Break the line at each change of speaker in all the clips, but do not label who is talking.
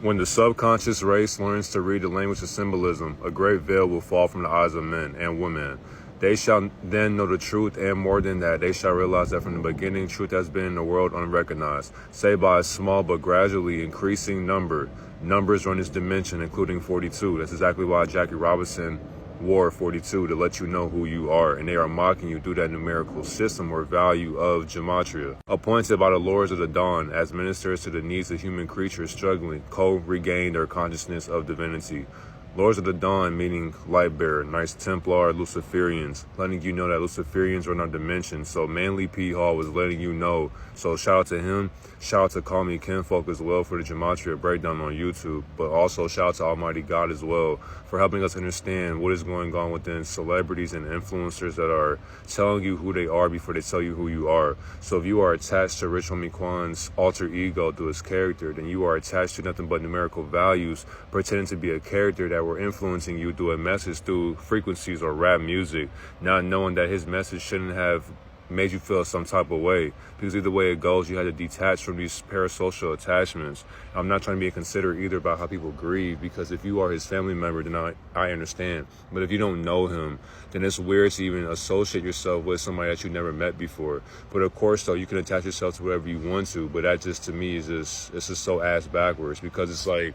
When the subconscious race learns to read the language of symbolism, a great veil will fall from the eyes of men and women. They shall then know the truth, and more than that, they shall realize that from the beginning, truth has been in the world unrecognized, save by a small but gradually increasing number. Numbers run this dimension, including 42. That's exactly why Jackie Robinson wore 42, to let you know who you are, and they are mocking you through that numerical system or value of Gematria. Appointed by the Lords of the Dawn as ministers to the needs of human creatures struggling, co-regain their consciousness of divinity. Lords of the Dawn meaning light bearer, Knights Templar, Luciferians, letting you know that Luciferians are in our dimension. So Manly P. Hall was letting you know. So shout out to him. Shout out to Call Me Kinfolk as well for the Gematria breakdown on YouTube. But also shout out to Almighty God as well for helping us understand what is going on within celebrities and influencers that are telling you who they are before they tell you who you are. So if you are attached to Rich Homie Quan's alter ego through his character, then you are attached to nothing but numerical values, pretending to be a character that were influencing you through a message, through frequencies or rap music, not knowing that his message shouldn't have made you feel some type of way, because either way it goes, you had to detach from these parasocial attachments. I'm not trying to be inconsiderate either about how people grieve, because if you are his family member, then I understand. But if you don't know him, then it's weird to even associate yourself with somebody that you never met before. But of course, though, you can attach yourself to whatever you want to, but that just, to me, is it's just so ass backwards, because it's like,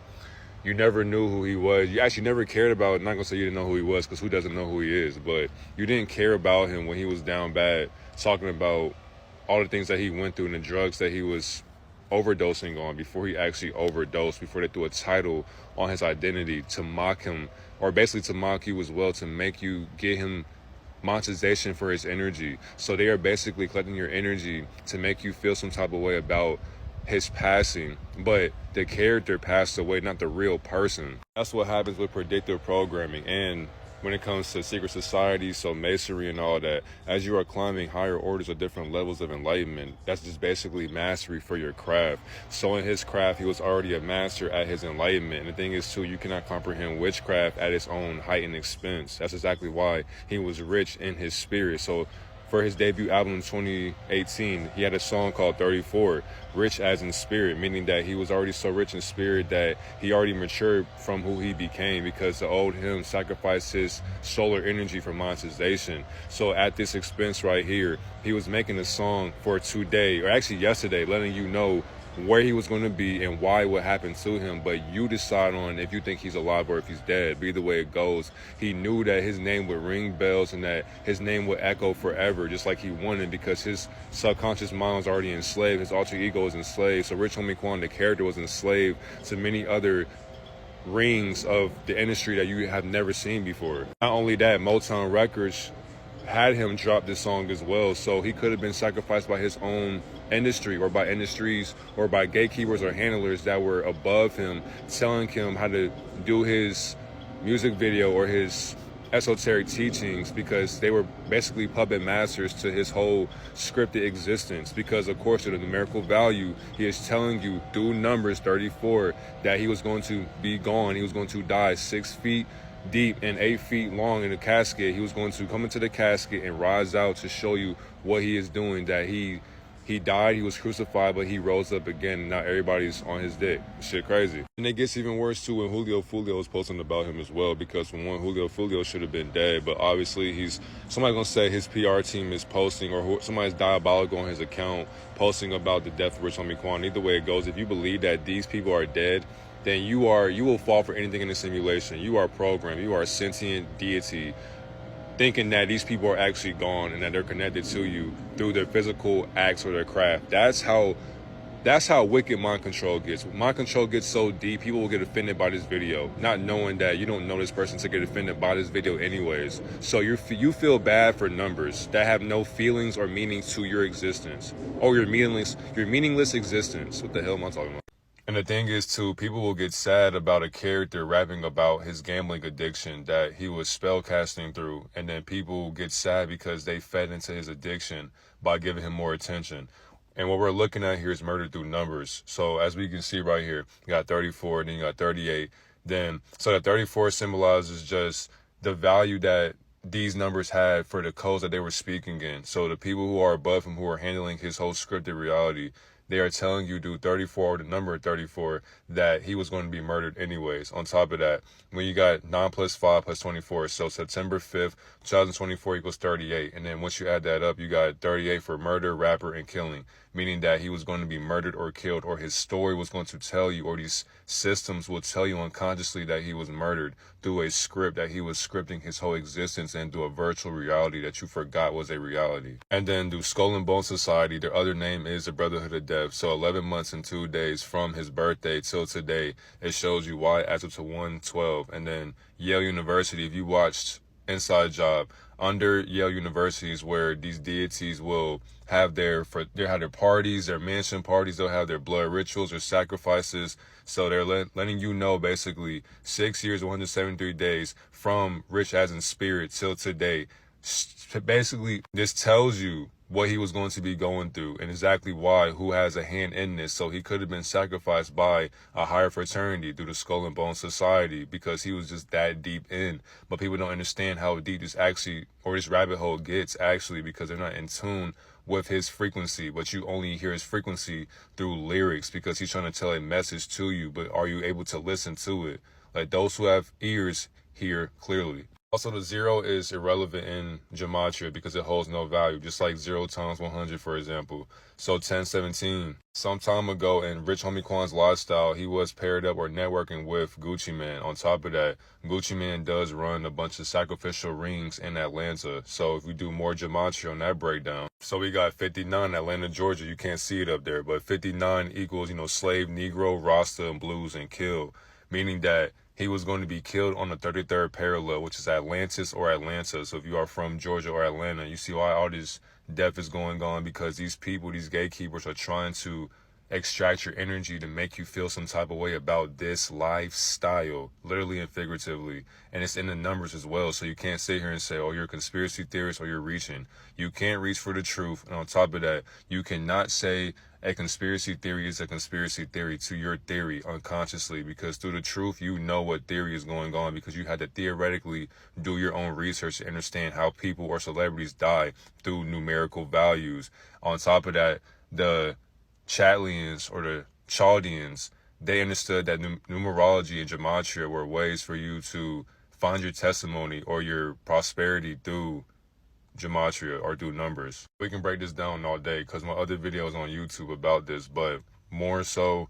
you never knew who he was. You actually never cared about, I'm not going to say you didn't know who he was, because who doesn't know who he is, but you didn't care about him when he was down bad, talking about all the things that he went through and the drugs that he was overdosing on before he actually overdosed, before they threw a title on his identity to mock him, or basically to mock you as well, to make you get him monetization for his energy. So they are basically collecting your energy to make you feel some type of way about his passing, but the character passed away, not the real person. That's what happens with predictive programming. And when it comes to secret societies, so masonry and all that, as you are climbing higher orders of different levels of enlightenment, that's just basically mastery for your craft. So in his craft, he was already a master at his enlightenment. And the thing is too, you cannot comprehend witchcraft at its own heightened expense. That's exactly why he was rich in his spirit. So for his debut album in 2018, he had a song called 34, rich as in spirit, meaning that he was already so rich in spirit that he already matured from who he became, because the old him sacrificed his solar energy for monetization. So at this expense right here, he was making a song for today, or actually yesterday, letting you know where he was going to be and why what happened to him, but you decide on if you think he's alive or if he's dead. But either way it goes, he knew that his name would ring bells and that his name would echo forever, just like he wanted, because his subconscious mind was already enslaved, his alter ego was enslaved. So Rich Homie Quan, the character, was enslaved to many other rings of the industry that you have never seen before. Not only that, Motown Records had him drop this song as well, so he could have been sacrificed by his own industry, or by industries, or by gatekeepers or handlers that were above him, telling him how to do his music video or his esoteric teachings, because they were basically puppet masters to his whole scripted existence. Because of course, of the numerical value, he is telling you through numbers 34 that he was going to be gone. He was going to die 6 feet deep and 8 feet long in a casket. He was going to come into the casket and rise out to show you what he is doing, that he died, he was crucified, but he rose up again, and now everybody's on his dick. Shit crazy. And it gets even worse too when Julio Fulio was posting about him as well, because for one, Julio Fulio should have been dead, but obviously somebody's gonna say his PR team is posting, or somebody's diabolical on his account posting about the death of Rich Homie Quan. Either way it goes, if you believe that these people are dead, then you will fall for anything in the simulation. You are programmed, you are a sentient deity, thinking that these people are actually gone and that they're connected to you through their physical acts or their craft. That's how wicked mind control gets. Mind control gets so deep, people will get offended by this video, not knowing that you don't know this person to get offended by this video anyways. So you feel bad for numbers that have no feelings or meaning to your existence, or your meaningless existence. What the hell am I talking about? And the thing is too, people will get sad about a character rapping about his gambling addiction that he was spellcasting through, and then people get sad because they fed into his addiction by giving him more attention. And what we're looking at here is murder through numbers. So as we can see right here, you got 34, then you got 38. So that 34 symbolizes just the value that these numbers had for the codes that they were speaking in. So the people who are above him, who are handling his whole scripted reality, they are telling you do 34 or the number 34, that he was going to be murdered anyways. On top of that, when you got 9 plus 5 plus 24, so September 5th, 2024 equals 38. And then once you add that up, you got 38 for murder, rapper, and killing, meaning that he was going to be murdered or killed, or his story was going to tell you, or these systems will tell you unconsciously that he was murdered through a script that he was scripting his whole existence and through a virtual reality that you forgot was a reality. And then through Skull and Bone Society, their other name is the Brotherhood of Death. So 11 months and 2 days from his birthday till today, it shows you why adds up to 112. And then Yale University, if you watched Inside Job, under Yale University is where these deities will have their parties, their mansion parties. They'll have their blood rituals or sacrifices. So they're letting you know basically 6 years, 173 days from Rich as in spirit till today. Basically, this tells you what he was going to be going through and exactly why, who has a hand in this. So he could have been sacrificed by a higher fraternity through the Skull and Bone Society because he was just that deep in. But people don't understand how deep this actually, or this rabbit hole gets actually, because they're not in tune with his frequency. But you only hear his frequency through lyrics because he's trying to tell a message to you. But are you able to listen to it? Like, those who have ears hear clearly. Also, the 0 is irrelevant in Gematria because it holds no value, just like 0 times 100, for example. So 1017. Some time ago in Rich Homie Quan's lifestyle, he was paired up or networking with Gucci Mane. On top of that, Gucci Mane does run a bunch of sacrificial rings in Atlanta. So if we do more Gematria on that breakdown, so we got 59, Atlanta, Georgia. You can't see it up there, but 59 equals, slave, Negro, Rasta, and blues, and kill, meaning that he was going to be killed on the 33rd parallel, which is Atlantis or Atlanta. So if you are from Georgia or Atlanta, you see why all this death is going on, because these people, these gatekeepers, are trying to extract your energy to make you feel some type of way about this lifestyle, literally and figuratively. And it's in the numbers as well. So you can't sit here and say, oh, you're a conspiracy theorist or you're reaching. You can't reach for the truth. And on top of that, you cannot say a conspiracy theory is a conspiracy theory to your theory unconsciously, because through the truth, you know what theory is going on, because you had to theoretically do your own research to understand how people or celebrities die through numerical values. On top of that, the Chatlians or the Chaldeans, they understood that numerology and gematria were ways for you to find your testimony or your prosperity through gematria or through numbers. We can break this down all day because my other videos on YouTube about this, but more so,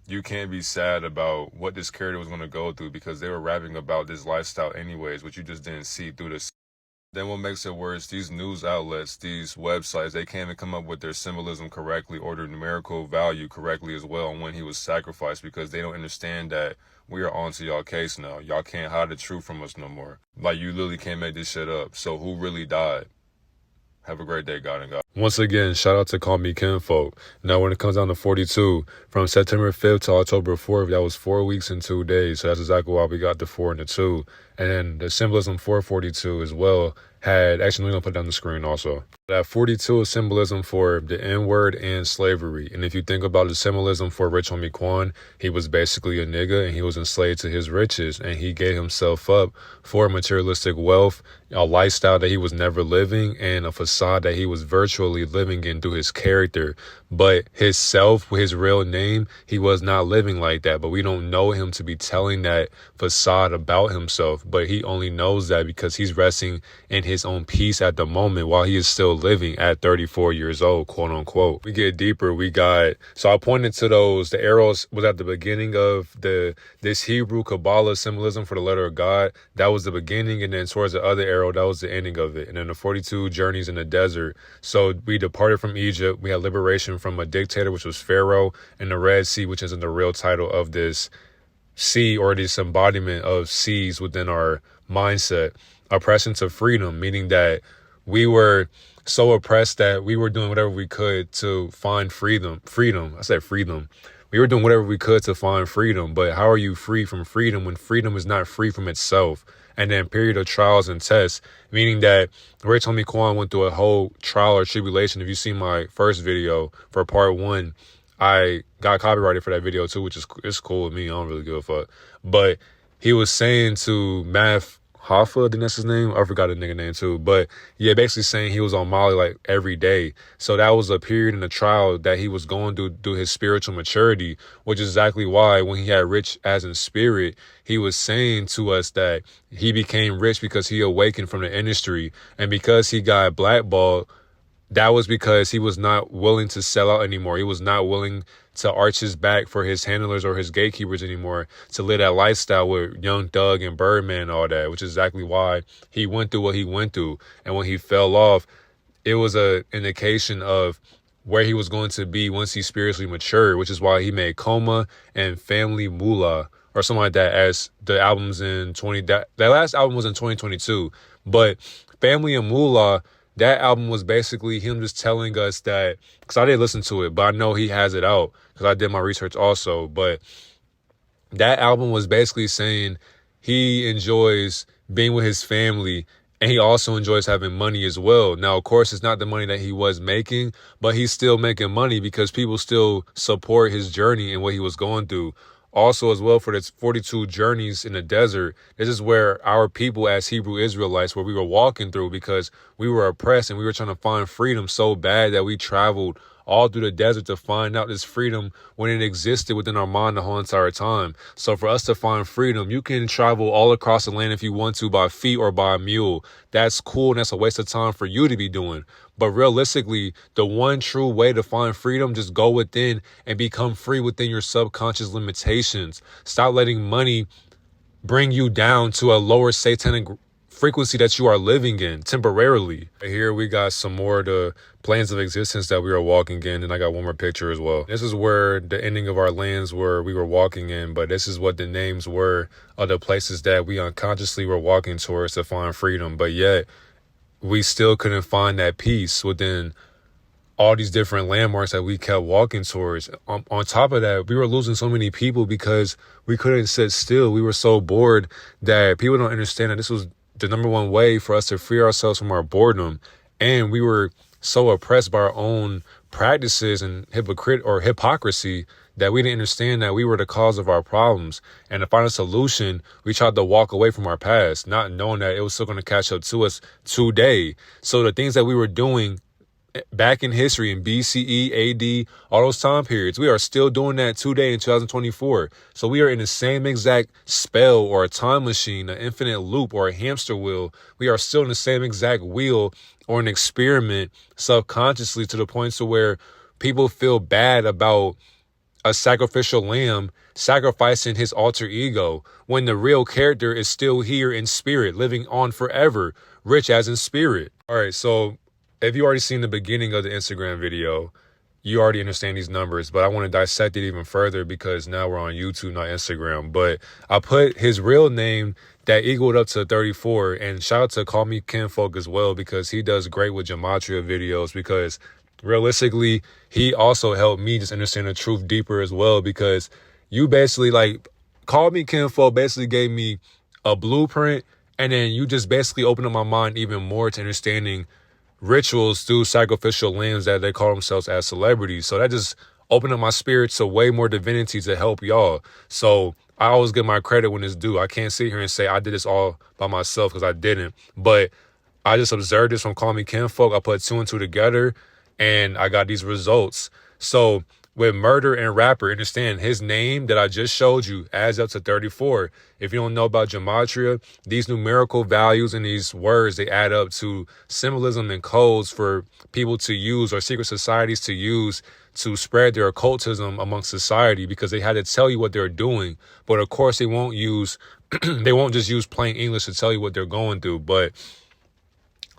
you can't be sad about what this character was going to go through because they were rapping about this lifestyle anyways, which you just didn't see through this. Then what makes it worse, these news outlets, these websites, they can't even come up with their symbolism correctly or their numerical value correctly as well on when he was sacrificed, because they don't understand that we are onto y'all case now. Y'all can't hide the truth from us no more. Like, you literally can't make this shit up. So who really died? Have a great day, God and God. Once again, shout out to Call Me Kinfolk. Now, when it comes down to 42, from September 5th to October 4th, that was 4 weeks and 2 days. So that's exactly why we got the 4 and the 2. And then the symbolism for 42 as well actually, we're going to put down the screen also. That 42 is symbolism for the N-word and slavery. And if you think about the symbolism for Rich Homie Quan, he was basically a nigga and he was enslaved to his riches. And he gave himself up for materialistic wealth, a lifestyle that he was never living, and a facade that he was virtually living in through his character. But his self, his real name, he was not living like that. But we don't know him to be telling that facade about himself. But he only knows that because he's resting in his own peace at the moment while he is still living at 34 years old, quote unquote. We get deeper. So I pointed to those. The arrows was at the beginning of this Hebrew Kabbalah symbolism for the letter of God. That was the beginning. And then towards the other arrow, that was the ending of it. And then the 42 journeys in the desert. So we departed from Egypt. We had liberation from a dictator, which was Pharaoh, and the Red Sea, which isn't the real title of this sea or this embodiment of seas within our mindset. Oppression to freedom, meaning that we were so oppressed that we were doing whatever we could to find freedom. I said freedom. We were doing whatever we could to find freedom, but how are you free from freedom when freedom is not free from itself? And then period of trials and tests, meaning that Rich Homie Quan went through a whole trial or tribulation. If you see my first video for part 1, I got copyrighted for that video too, which is it's cool with me. I don't really give a fuck. But he was saying to Math Hoffa, I think that's his name. I forgot the nigga name too. But yeah, basically saying he was on Molly like every day. So that was a period in the trial that he was going through his spiritual maturity, which is exactly why when he had rich as in spirit, he was saying to us that he became rich because he awakened from the industry. And because he got blackballed, that was because he was not willing to sell out anymore. He was not willing to arch his back for his handlers or his gatekeepers anymore to live that lifestyle with Young Thug and Birdman and all that, which is exactly why he went through what he went through. And when he fell off, it was a indication of where he was going to be once he spiritually matured, which is why he made Coma and Family Moolah or something like that as the albums in that last album was in 2022. But Family and Moolah, that album was basically him just telling us that, because I didn't listen to it, but I know he has it out because I did my research also. But that album was basically saying he enjoys being with his family and he also enjoys having money as well. Now, of course, it's not the money that he was making, but he's still making money because people still support his journey and what he was going through. Also, as well, for the 42 journeys in the desert, this is where our people as Hebrew Israelites, where we were walking through because we were oppressed and we were trying to find freedom so bad that we traveled all through the desert to find out this freedom when it existed within our mind the whole entire time. So for us to find freedom, you can travel all across the land if you want to by feet or by a mule. That's cool and that's a waste of time for you to be doing. But realistically, the one true way to find freedom, just go within and become free within your subconscious limitations. Stop letting money bring you down to a lower satanic frequency that you are living in temporarily. Here we got some more of the planes of existence that we are walking in, and I got one more picture as well. This is where the ending of our lands were we were walking in, but this is what the names were of the places that we unconsciously were walking towards to find freedom, but yet we still couldn't find that peace within all these different landmarks that we kept walking towards. On top of that, we were losing so many people because we couldn't sit still. We were so bored that people don't understand that this was the number one way for us to free ourselves from our boredom. And we were so oppressed by our own practices and hypocrisy that we didn't understand that we were the cause of our problems. And to find a solution, we tried to walk away from our past, not knowing that it was still going to catch up to us today. So the things that we were doing back in history in BCE, AD, all those time periods, we are still doing that today in 2024. So we are in the same exact spell or a time machine, an infinite loop or a hamster wheel. We are still in the same exact wheel or an experiment subconsciously to the point to where people feel bad about a sacrificial lamb sacrificing his alter ego when the real character is still here in spirit, living on forever, rich as in spirit. All right, so if you already seen the beginning of the Instagram video, you already understand these numbers, but I want to dissect it even further because now we're on YouTube, not Instagram. But I put his real name that equaled up to 34, and shout out to Call Me Kinfolk as well because he does great with Gematria videos because realistically, he also helped me just understand the truth deeper as well because you basically Call Me Kinfolk basically gave me a blueprint and then you just basically opened up my mind even more to understanding rituals through sacrificial lambs that they call themselves as celebrities. So that just opened up my spirit to way more divinity to help y'all. So I always give my credit when it's due. I can't sit here and say I did this all by myself because I didn't. But I just observed this from Call Me Kinfolk. I put two and two together and I got these results. So with Murder and Rapper, understand his name that I just showed you adds up to 34. If you don't know about Gematria, these numerical values and these words, they add up to symbolism and codes for people to use or secret societies to use to spread their occultism amongst society because they had to tell you what they're doing. But of course, they won't they won't just use plain English to tell you what they're going through, but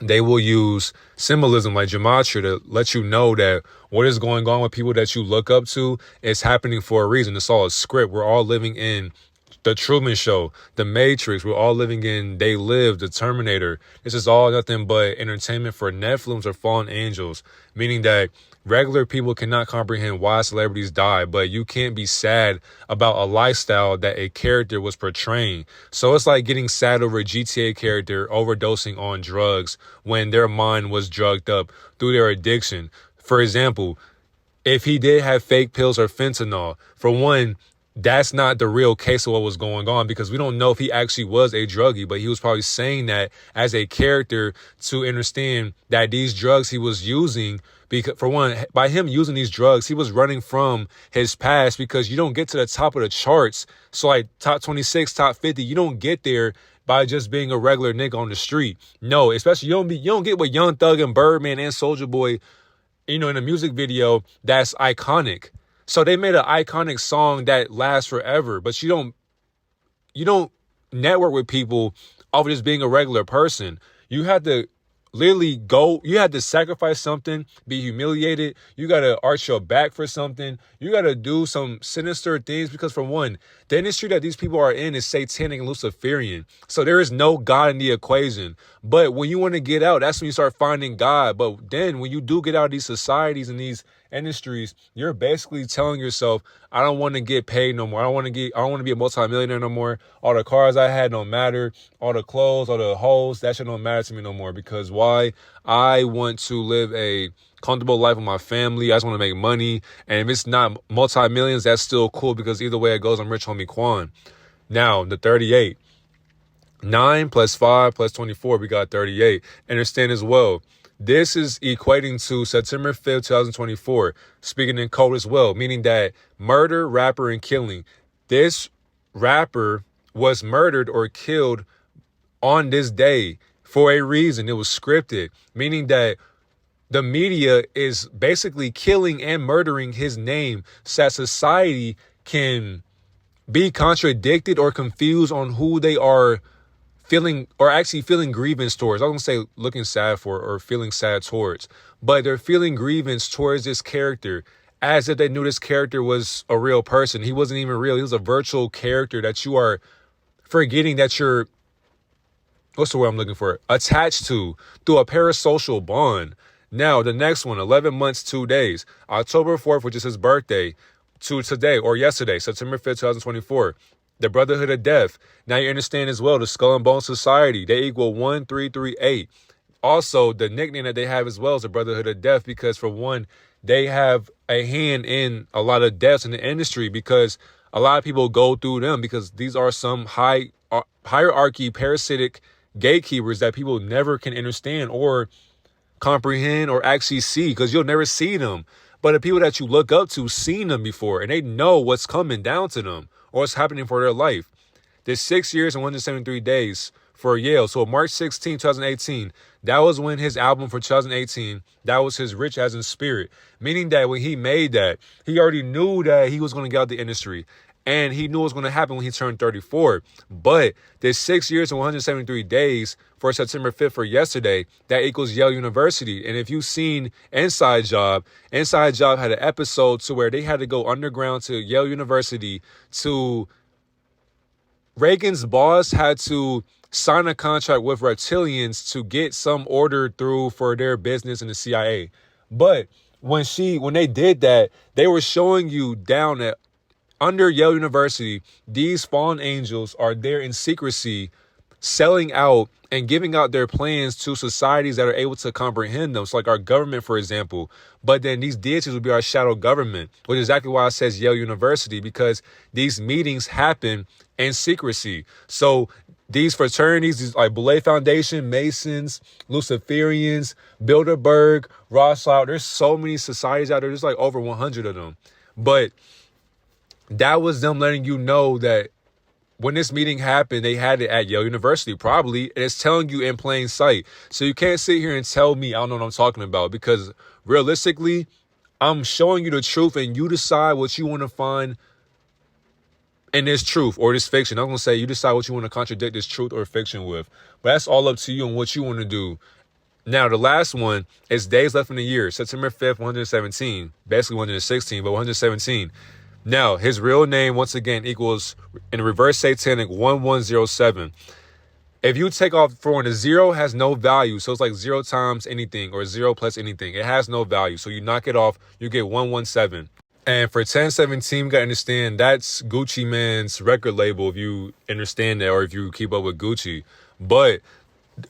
they will use symbolism like Gematria to let you know that what is going on with people that you look up to is happening for a reason. It's all a script. We're all living in The Truman Show, The Matrix. We're all living in They Live, The Terminator. This is all nothing but entertainment for Nephilim or fallen angels, meaning that regular people cannot comprehend why celebrities die, but you can't be sad about a lifestyle that a character was portraying. So it's like getting sad over a GTA character overdosing on drugs when their mind was drugged up through their addiction. For example, if he did have fake pills or fentanyl, for one, that's not the real case of what was going on, because we don't know if he actually was a druggie, but he was probably saying that as a character to understand that these drugs he was using, because for one, by him using these drugs, he was running from his past, because you don't get to the top of the charts. So like top 26, top 50, you don't get there by just being a regular nigga on the street. No, especially you don't get with Young Thug and Birdman and Soulja Boy, in a music video that's iconic. So they made an iconic song that lasts forever, but you don't network with people off of just being a regular person. You have to literally you had to sacrifice something, be humiliated. You got to arch your back for something. You got to do some sinister things, because for one, the industry that these people are in is satanic and Luciferian. So there is no God in the equation. But when you want to get out, that's when you start finding God. But then when you do get out of these societies and these industries, you're basically telling yourself, I don't want to get paid no more. I don't want to be a multimillionaire no more. All the cars I had don't matter. All the clothes, all the hoes, that shit don't matter to me no more. Because why? I want to live a comfortable life with my family. I just want to make money. And if it's not multi-millions, that's still cool, because either way it goes, I'm rich, homie Quan. Now, the 38. 9 plus 5 plus 24, we got 38. Understand as well, this is equating to September 5th, 2024, speaking in code as well, meaning that murder, rapper, and killing. This rapper was murdered or killed on this day for a reason. It was scripted, meaning that the media is basically killing and murdering his name so that society can be contradicted or confused on who they are feeling, or actually feeling grievance towards. I don't say looking sad for or feeling sad towards, but they're feeling grievance towards this character as if they knew this character was a real person. He wasn't even real. He was a virtual character that you are forgetting that you're, what's the word I'm looking for? Attached to through a parasocial bond. Now, the next one, 11 months, 2 days, October 4th, which is his birthday, to today or yesterday, September 5th, 2024. The Brotherhood of Death. Now you understand as well, the Skull and Bone Society, they equal 1338. Also, the nickname that they have as well is the Brotherhood of Death, because for one, they have a hand in a lot of deaths in the industry, because a lot of people go through them, because these are some hierarchy, parasitic gatekeepers that people never can understand or comprehend or actually see, because you'll never see them. But the people that you look up to seen them before, and they know what's coming down to them or what's happening for their life. There's 6 years and 173 days for Yale. So March 16, 2018, that was when his album for 2018, that was his Rich as in Spirit. Meaning that when he made that, he already knew that he was going to get out the industry. And he knew what was going to happen when he turned 34. But there's 6 years and 173 days for September 5th for yesterday. That equals Yale University. And if you've seen Inside Job had an episode to where they had to go underground to Yale University to... Reagan's boss had to sign a contract with reptilians to get some order through for their business in the CIA. But when they did that, they were showing you down at under Yale University, these fallen angels are there in secrecy, selling out and giving out their plans to societies that are able to comprehend them. So like our government, for example. But then these deities would be our shadow government, which is exactly why it says Yale University, because these meetings happen in secrecy. So these fraternities, these like Belay Foundation, Masons, Luciferians, Bilderberg, Rothschild, there's so many societies out there. There's like over 100 of them. But that was them letting you know that when this meeting happened, they had it at Yale University, probably, and it's telling you in plain sight. So you can't sit here and tell me I don't know what I'm talking about, because realistically, I'm showing you the truth and you decide what you want to find in this truth or this fiction. I'm going to say you decide what you want to contradict this truth or fiction with, but that's all up to you and what you want to do. Now, the last one is days left in the year, September 5th, 117, basically 116, but 117. Now, his real name, once again, equals, in reverse satanic, 1107. If you take off for one, the zero has no value. So it's like 0 times anything or 0 plus anything. It has no value. So you knock it off, you get 117. And for 1017, you got to understand that's Gucci Mane's record label, if you understand that or if you keep up with Gucci. But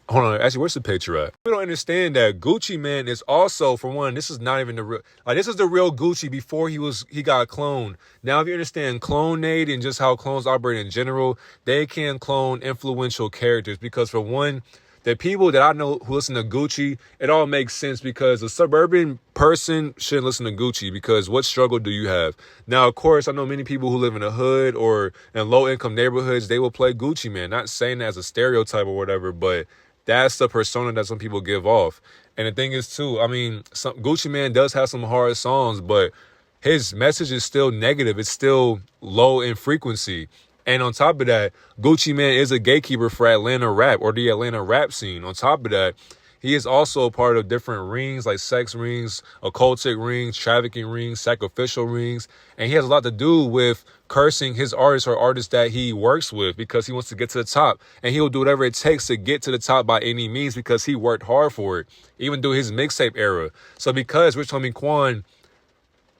Hold on, actually, where's the picture at? We don't understand that Gucci Man is also, for one, this is not even the real, like, this is the real Gucci before he got cloned. Now, if you understand clonade and just how clones operate in general, they can clone influential characters because, for one, the people that I know who listen to Gucci, it all makes sense because a suburban person shouldn't listen to Gucci because what struggle do you have? Now, of course, I know many people who live in the hood or in low-income neighborhoods, they will play Gucci Man. Not saying that as a stereotype or whatever, but that's the persona that some people give off. And the thing is, too, I mean, Gucci Man does have some hard songs, but his message is still negative. It's still low in frequency. And on top of that, Gucci Man is a gatekeeper for Atlanta rap or the Atlanta rap scene. On top of that, he is also a part of different rings like sex rings, occultic rings, trafficking rings, sacrificial rings. And he has a lot to do with cursing his artists or artists that he works with because he wants to get to the top. And he'll do whatever it takes to get to the top by any means because he worked hard for it, even through his mixtape era. So because Rich Homie Quan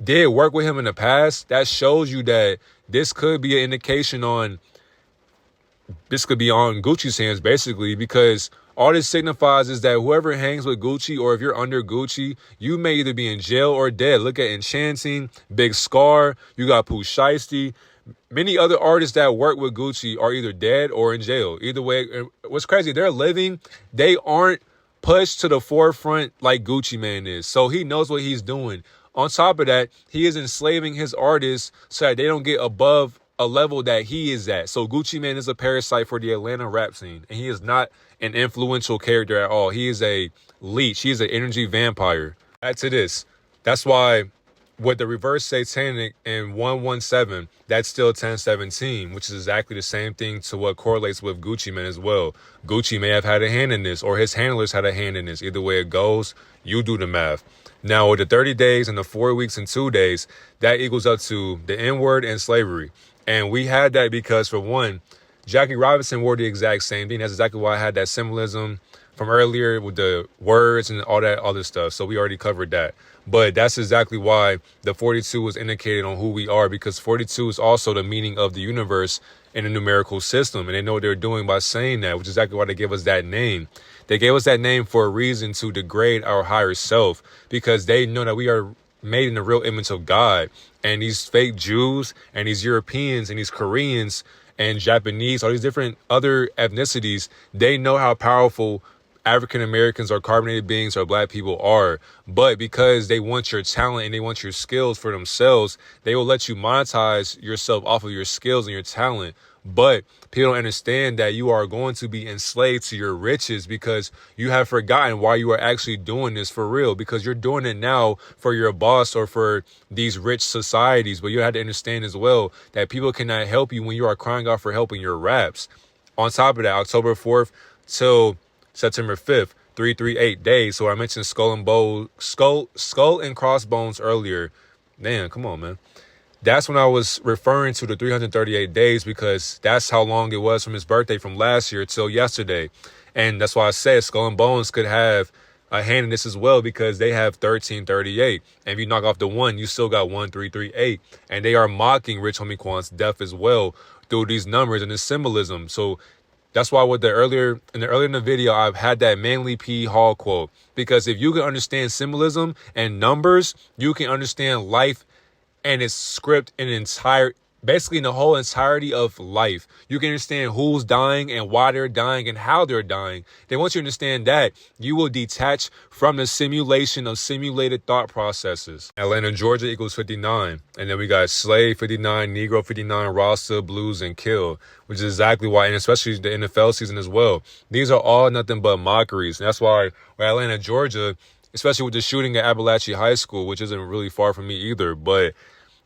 did work with him in the past, that shows you that this could be an indication on, this could be on Gucci's hands basically, because all this signifies is that whoever hangs with Gucci or if you're under Gucci, you may either be in jail or dead. Look at Enchanting, Big Scar, you got Pooh Shiesty. Many other artists that work with Gucci are either dead or in jail. Either way, what's crazy, they're living, they aren't pushed to the forefront like Gucci Man is. So he knows what he's doing. On top of that, he is enslaving his artists so that they don't get above a level that he is at. So Gucci Man is a parasite for the Atlanta rap scene. And he is not an influential character at all. He is a leech. He is an energy vampire. Back to this. That's why with the reverse satanic in 117, that's still 1017, which is exactly the same thing to what correlates with Gucci Man as well. Gucci may have had a hand in this, or his handlers had a hand in this. Either way it goes, you do the math. Now, with the 30 days and the 4 weeks and 2 days, that equals up to the N-word and slavery. And we had that because, for one, Jackie Robinson wore the exact same thing. That's exactly why I had that symbolism from earlier with the words and all that other stuff. So we already covered that. But that's exactly why the 42 was indicated on who we are, because 42 is also the meaning of the universe in a numerical system. And they know what they're doing by saying that, which is exactly why they gave us that name. They gave us that name for a reason, to degrade our higher self, because they know that we are made in the real image of God. And these fake Jews and these Europeans and these Koreans and Japanese, all these different other ethnicities, they know how powerful African Americans or carbonated beings or black people are. But because they want your talent and they want your skills for themselves, they will let you monetize yourself off of your skills and your talent. But people don't understand that you are going to be enslaved to your riches because you have forgotten why you are actually doing this for real, because you're doing it now for your boss or for these rich societies. But you have to understand as well that people cannot help you when you are crying out for help in your raps. On top of that, October 4th till September 5th, 338 days. So I mentioned skull and crossbones earlier. Man, come on, man. That's when I was referring to the 338 days, because that's how long it was from his birthday from last year till yesterday. And that's why I said Skull and Bones could have a hand in this as well, because they have 1338. And if you knock off the 1, you still got 1338. And they are mocking Rich Homie Quan's death as well through these numbers and this symbolism. So that's why with earlier in the video, I've had that Manly P. Hall quote, because if you can understand symbolism and numbers, you can understand life and its script in basically in the whole entirety of life. You can understand who's dying and why they're dying and how they're dying. Then once you understand that, you will detach from the simulation of simulated thought processes. Atlanta, Georgia equals 59. And then we got Slave 59, Negro 59, Rasta, Blues, and Kill, which is exactly why, and especially the NFL season as well. These are all nothing but mockeries. And that's why with Atlanta, Georgia, especially with the shooting at Appalachian High School, which isn't really far from me either, but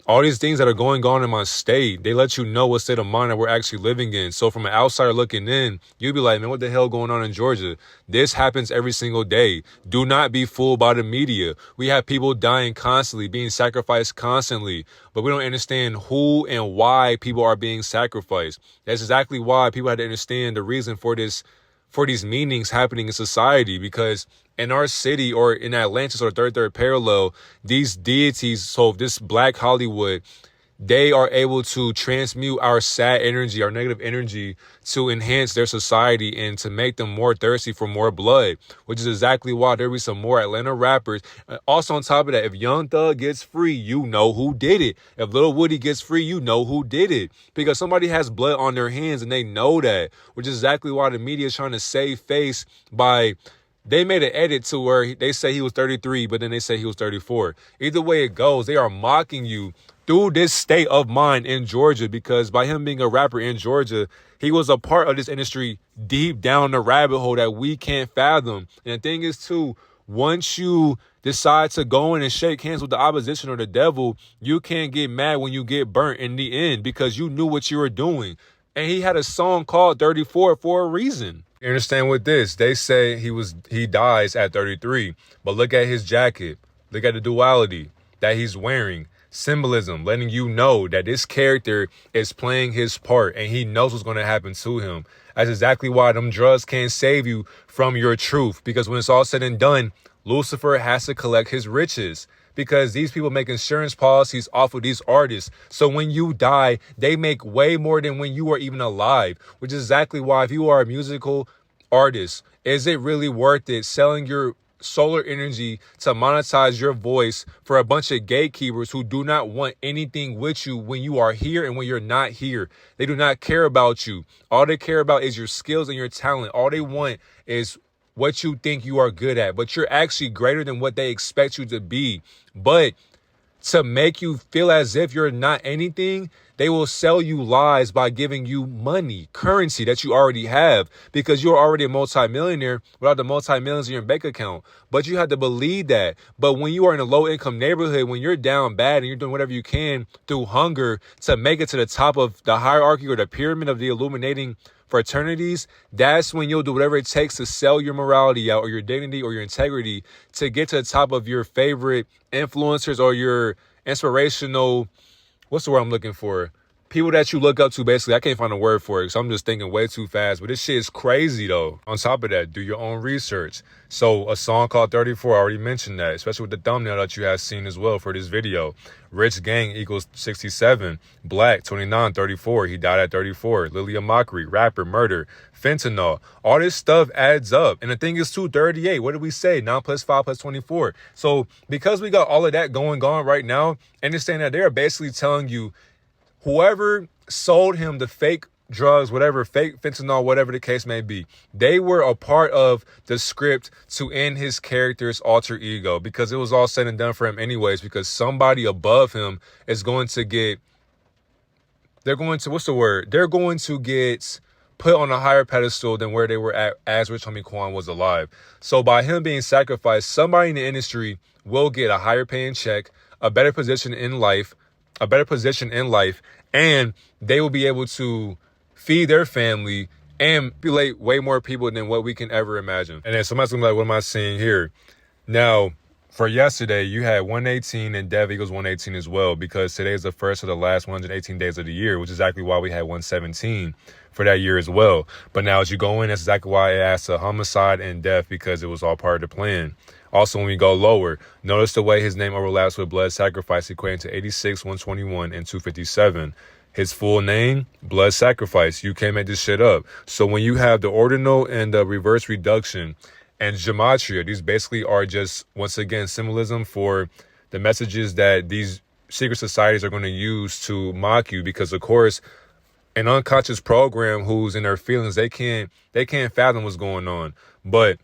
all these things that are going on in my state, they let you know what state of mind that we're actually living in. So from an outsider looking in, you'd be like, man, what the hell going on in Georgia? This happens every single day. Do not be fooled by the media. We have people dying constantly, being sacrificed constantly, but we don't understand who and why people are being sacrificed. That's exactly why people have to understand the reason for this, for these meanings happening in society, because in our city or in Atlantis or third parallel, these deities, so this Black Hollywood, they are able to transmute our sad energy, our negative energy, to enhance their society and to make them more thirsty for more blood, which is exactly why there be some more Atlanta rappers. Also on top of that, if Young Thug gets free, you know who did it. If Lil Woody gets free, you know who did it. Because somebody has blood on their hands and they know that, which is exactly why the media is trying to save face by... They made an edit to where they say he was 33, but then they say he was 34. Either way it goes, they are mocking you through this state of mind in Georgia, because by him being a rapper in Georgia, he was a part of this industry deep down the rabbit hole that we can't fathom. And the thing is, too, once you decide to go in and shake hands with the opposition or the devil, you can't get mad when you get burnt in the end, because you knew what you were doing. And he had a song called 34 for a reason. You understand with this? They say he dies at 33, but look at his jacket. Look at the duality that he's wearing. Symbolism, letting you know that this character is playing his part and he knows what's going to happen to him. That's exactly why them drugs can't save you from your truth, because when it's all said and done, Lucifer has to collect his riches, because these people make insurance policies off of these artists. So when you die, they make way more than when you are even alive, which is exactly why if you are a musical artist, is it really worth it selling your solar energy to monetize your voice for a bunch of gatekeepers who do not want anything with you when you are here and when you're not here? They do not care about you. All they care about is your skills and your talent. All they want is what you think you are good at, but you're actually greater than what they expect you to be. But to make you feel as if you're not anything, they will sell you lies by giving you money, currency that you already have, because you're already a multimillionaire without the multi-millions in your bank account. But you have to believe that. But when you are in a low-income neighborhood, when you're down bad and you're doing whatever you can through hunger to make it to the top of the hierarchy or the pyramid of the illuminating fraternities, that's when you'll do whatever it takes to sell your morality out or your dignity or your integrity to get to the top of your favorite influencers or your inspirational, what's the word I'm looking for? People that you look up to, basically. I can't find a word for it, so I'm just thinking way too fast. But this shit is crazy, though. On top of that, do your own research. So a song called 34, I already mentioned that, especially with the thumbnail that you have seen as well for this video. Rich Gang equals 67. Black, 29, 34. He died at 34. Lilia Mockery, rapper, murder, fentanyl. All this stuff adds up. And the thing is, 238. What did we say? 9 plus 5 plus 24. So because we got all of that going on right now, understand that they're basically telling you, whoever sold him the fake drugs, whatever, fake fentanyl, whatever the case may be, they were a part of the script to end his character's alter ego, because it was all said and done for him anyways, because somebody above him is going to get, they're going to get put on a higher pedestal than where they were at as Rich Homie Quan was alive. So by him being sacrificed, somebody in the industry will get a higher paying check, a better position in life, and they will be able to feed their family and manipulate way more people than what we can ever imagine. And then somebody's gonna be like, what am I seeing here? Now, for yesterday, you had 118 and Dev equals 118 as well, because today is the first of the last 118 days of the year, which is exactly why we had 117 for that year as well. But now as you go in, that's exactly why it asks a homicide and death, because it was all part of the plan. Also, when we go lower, notice the way his name overlaps with blood sacrifice, equating to 86, 121, and 257. His full name, blood sacrifice. You can't make this shit up. So when you have the ordinal and the reverse reduction and gematria, these basically are just, once again, symbolism for the messages that these secret societies are going to use to mock you, because, of course, an unconscious program who's in their feelings, they can't fathom what's going on. But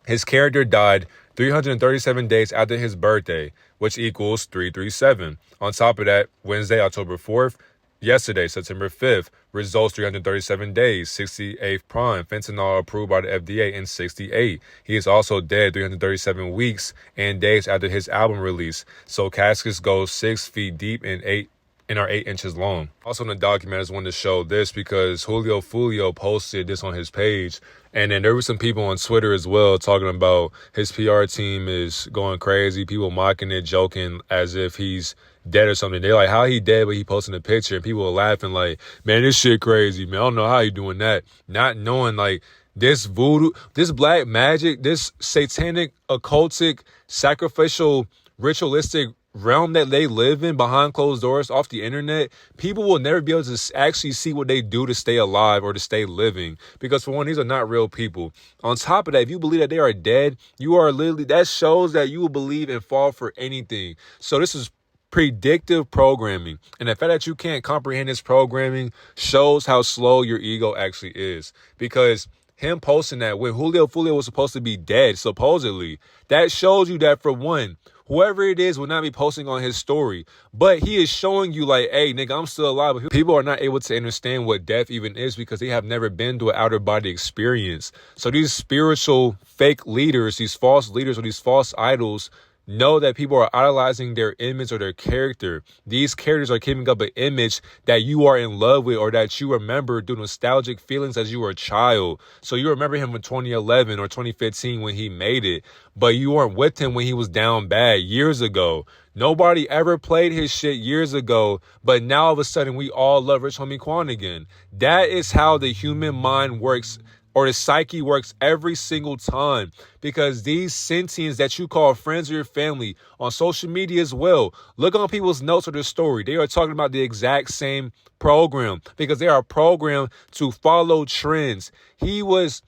his character died 337 days after his birthday, which equals 337. On top of that, Wednesday, October 4th, yesterday, September 5th, results 337 days, 68th prime, fentanyl approved by the FDA in 68. He is also dead 337 weeks and days after his album release. So caskets go 6 feet deep and 8 inches long. Also in the document, I just wanted to show this because Julio Fulio posted this on his page. And then there were some people on Twitter as well talking about his PR team is going crazy. People mocking it, joking as if he's dead or something. They're like, how he dead, but he posting a picture. And people are laughing like, man, this shit crazy, man. I don't know how you doing that. Not knowing like this voodoo, this black magic, this satanic, occultic, sacrificial, ritualistic realm that they live in behind closed doors off the internet, people will never be able to actually see what they do to stay alive or to stay living. Because for one, these are not real people. On top of that, if you believe that they are dead, you are literally, that shows that you will believe and fall for anything. So this is predictive programming. And the fact that you can't comprehend this programming shows how slow your ego actually is. Because him posting that when Julio was supposed to be dead, supposedly, that shows you that, for one, whoever it is will not be posting on his story. But he is showing you like, hey, nigga, I'm still alive. But people are not able to understand what death even is because they have never been to an outer body experience. So these spiritual fake leaders, these false leaders or these false idols, know that people are idolizing their image or their character. These characters are keeping up an image that you are in love with or that you remember through nostalgic feelings as you were a child. So you remember him in 2011 or 2015 when he made it, but you weren't with him when he was down bad years ago. Nobody ever played his shit years ago, but now all of a sudden we all love Rich Homie Quan again. That is how the human mind works, or the psyche works every single time, because these sentients that you call friends or your family on social media as well, look on people's notes or their story. They are talking about the exact same program because they are programmed to follow trends. He was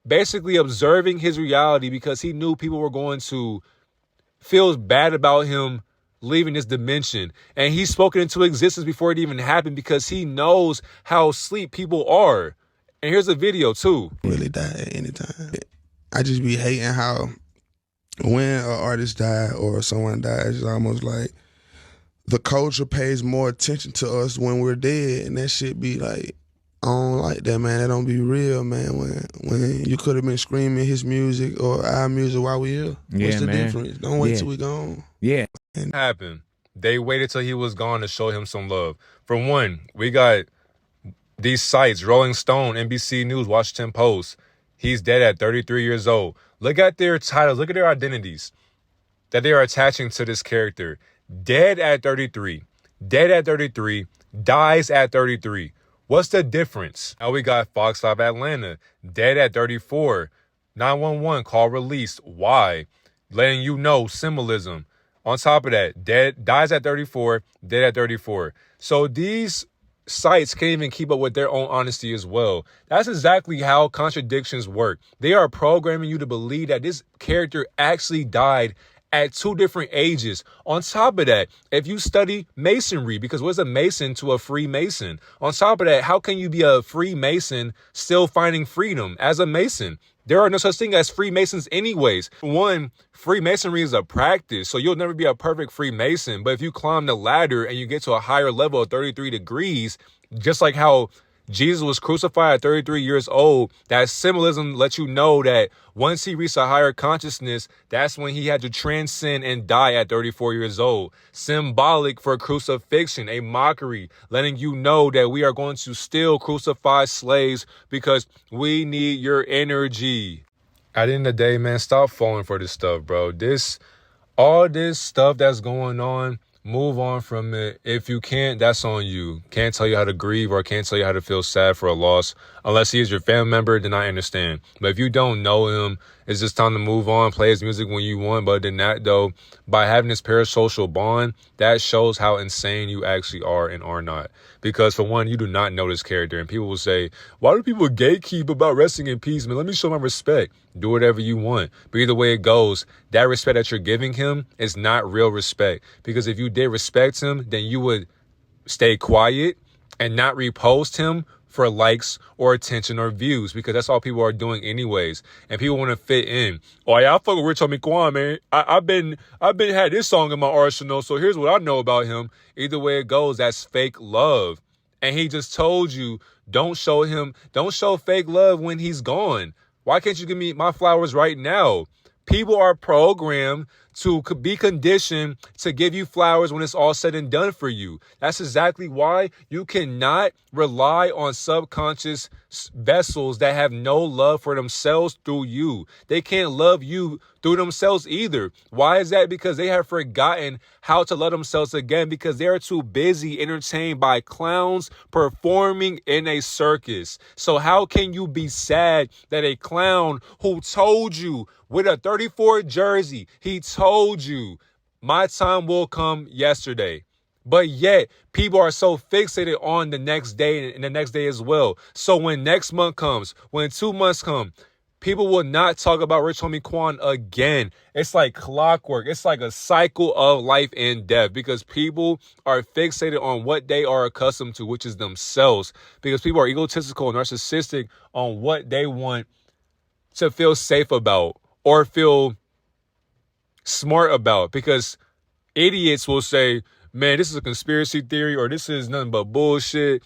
basically observing his reality because he knew people were going to feel bad about him leaving this dimension. And he spoke it into existence before it even happened because he knows how asleep people are. And here's a video too.
Really die at any time. I just be hating how when an artist die or someone dies, it's almost like the culture pays more attention to us when we're dead, and that shit be like, I don't like that, man. That don't be real, man. When you could have been screaming his music or our music while we here.
Yeah,
what's the
man.
difference? Don't wait till we gone.
Yeah.
And happened. They waited till he was gone to show him some love. For one, we got these sites, Rolling Stone, NBC News, Washington Post. He's dead at 33 years old. Look at their titles. Look at their identities that they are attaching to this character. Dead at 33. Dead at 33. Dies at 33. What's the difference? Now we got Fox 5 Atlanta. Dead at 34. 911 call released. Why? Letting you know symbolism. On top of that, dies at 34. Dead at 34. So these sites can't even keep up with their own honesty as well. That's exactly how contradictions work. They are programming you to believe that this character actually died at two different ages. On top of that, if you study masonry, because what's a mason to a Freemason? On top of that, how can you be a Freemason still finding freedom as a mason? There are no such thing as Freemasons anyways. One, Freemasonry is a practice, so you'll never be a perfect Freemason. But if you climb the ladder and you get to a higher level of 33 degrees, just like how Jesus was crucified at 33 years old, that symbolism lets you know that once he reached a higher consciousness, that's when he had to transcend and die at 34 years old. Symbolic for crucifixion, a mockery, letting you know that we are going to still crucify slaves because we need your energy. At the end of the day, man, stop falling for this stuff, bro. All this stuff that's going on, move on from it. If you can't, that's on you. Can't tell you how to grieve or can't tell you how to feel sad for a loss. Unless he is your family member, then I understand. But if you don't know him, it's just time to move on, play his music when you want. But then that, though, by having this parasocial bond, that shows how insane you actually are and are not. Because for one, you do not know this character. And people will say, why do people gatekeep about resting in peace, man? Let me show my respect. Do whatever you want. But either way it goes, that respect that you're giving him is not real respect. Because if you did respect him, then you would stay quiet and not repost him for likes or attention or views, because that's all people are doing anyways. And people want to fit in. Oh yeah, I fuck with Rich Homie Quan, man. I've been had this song in my arsenal, so here's what I know about him. Either way it goes, that's fake love. And he just told you, don't show fake love when he's gone. Why can't you give me my flowers right now? People are programmed to be conditioned to give you flowers when it's all said and done for you. That's exactly why you cannot rely on subconscious vessels that have no love for themselves through you. They can't love you through themselves either. Why is that? Because they have forgotten how to love themselves again, because they are too busy entertained by clowns performing in a circus. So how can you be sad that a clown who told you with a 34 jersey, he told you, My time will come yesterday. But yet, people are so fixated on the next day and the next day as well. So when next month comes, when 2 months come, people will not talk about Rich Homie Quan again. It's like clockwork. It's like a cycle of life and death because people are fixated on what they are accustomed to, which is themselves. Because people are egotistical and narcissistic on what they want to feel safe about or feel smart about. Because idiots will say, man, this is a conspiracy theory or this is nothing but bullshit.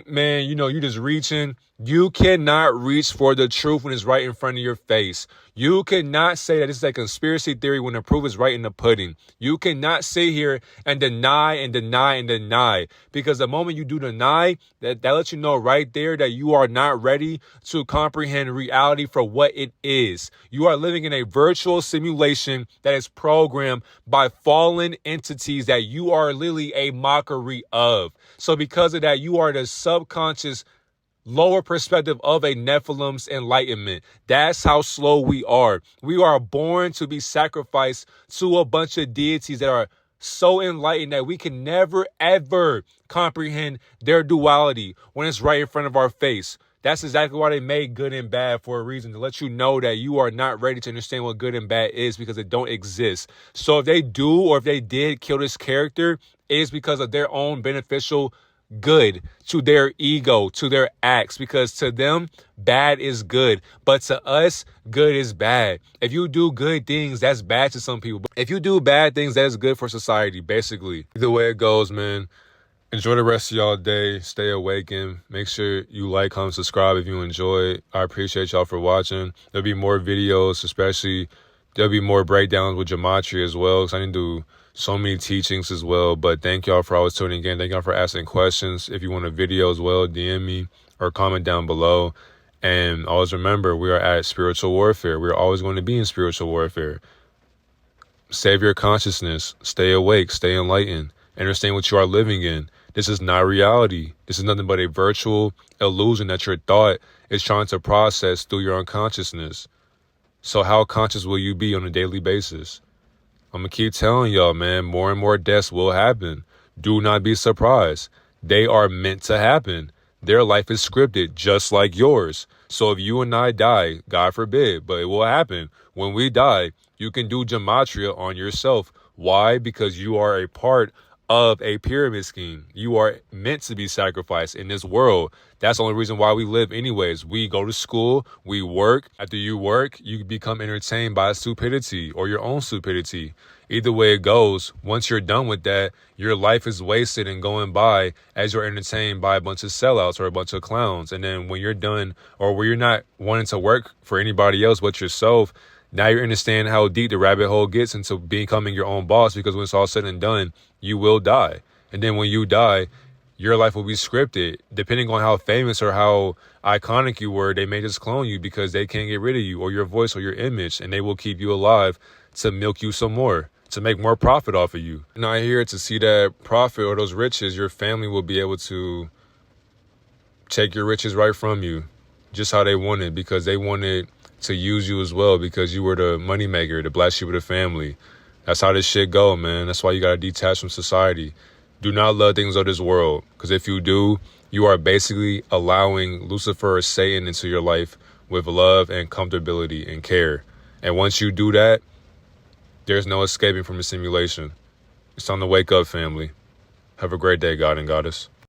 Man, you just reaching. You cannot reach for the truth when it's right in front of your face. You cannot say that this is a conspiracy theory when the proof is right in the pudding. You cannot sit here and deny and deny and deny. Because the moment you do deny, that lets you know right there that you are not ready to comprehend reality for what it is. You are living in a virtual simulation that is programmed by fallen entities that you are literally a mockery of. So because of that, you are the subconscious lower perspective of a Nephilim's enlightenment. That's how slow we are. We are born to be sacrificed to a bunch of deities that are so enlightened that we can never, ever comprehend their duality when it's right in front of our face. That's exactly why they made good and bad for a reason, to let you know that you are not ready to understand what good and bad is because it don't exist. So if they do or if they did kill this character, it is because of their own beneficial good to their ego, to their acts, because to them, bad is good. But to us, good is bad. If you do good things, that's bad to some people. But if you do bad things, that is good for society, basically. Either way it goes, man. Enjoy the rest of y'all day. Stay awakened. Make sure you like, comment, subscribe if you enjoy it. I appreciate y'all for watching. There'll be more videos, especially there'll be more breakdowns with Gematria as well, because I didn't do so many teachings as well. But thank y'all for always tuning in. Thank y'all for asking questions. If you want a video as well, DM me or comment down below. And always remember, we are at spiritual warfare. We're always going to be in spiritual warfare. Save your consciousness. Stay awake. Stay enlightened. Understand what you are living in. This is not reality. This is nothing but a virtual illusion that your thought is trying to process through your unconsciousness. So how conscious will you be on a daily basis? I'm going to keep telling y'all, man, more and more deaths will happen. Do not be surprised. They are meant to happen. Their life is scripted just like yours. So if you and I die, God forbid, but it will happen. When we die, you can do Gematria on yourself. Why? Because you are a part of a pyramid scheme. You are meant to be sacrificed in this world. That's the only reason why we live anyways. We go to school, we work. After you work, you become entertained by stupidity or your own stupidity. Either way it goes, once you're done with that, your life is wasted and going by as you're entertained by a bunch of sellouts or a bunch of clowns. And then when you're done, or when you're not wanting to work for anybody else but yourself, now you understand how deep the rabbit hole gets into becoming your own boss, because when it's all said and done, you will die. And then when you die, your life will be scripted. Depending on how famous or how iconic you were, they may just clone you because they can't get rid of you or your voice or your image, and they will keep you alive to milk you some more, to make more profit off of you. You're not here to see that profit or those riches. Your family will be able to take your riches right from you, just how they wanted, because they wanted to use you as well, because you were the moneymaker, the black sheep of the family. That's how this shit go, man. That's why you gotta detach from society. Do not love things of this world, because if you do, you are basically allowing Lucifer or Satan into your life with love and comfortability and care. And once you do that, there's no escaping from the simulation. It's time to wake up, family. Have a great day, God and Goddess.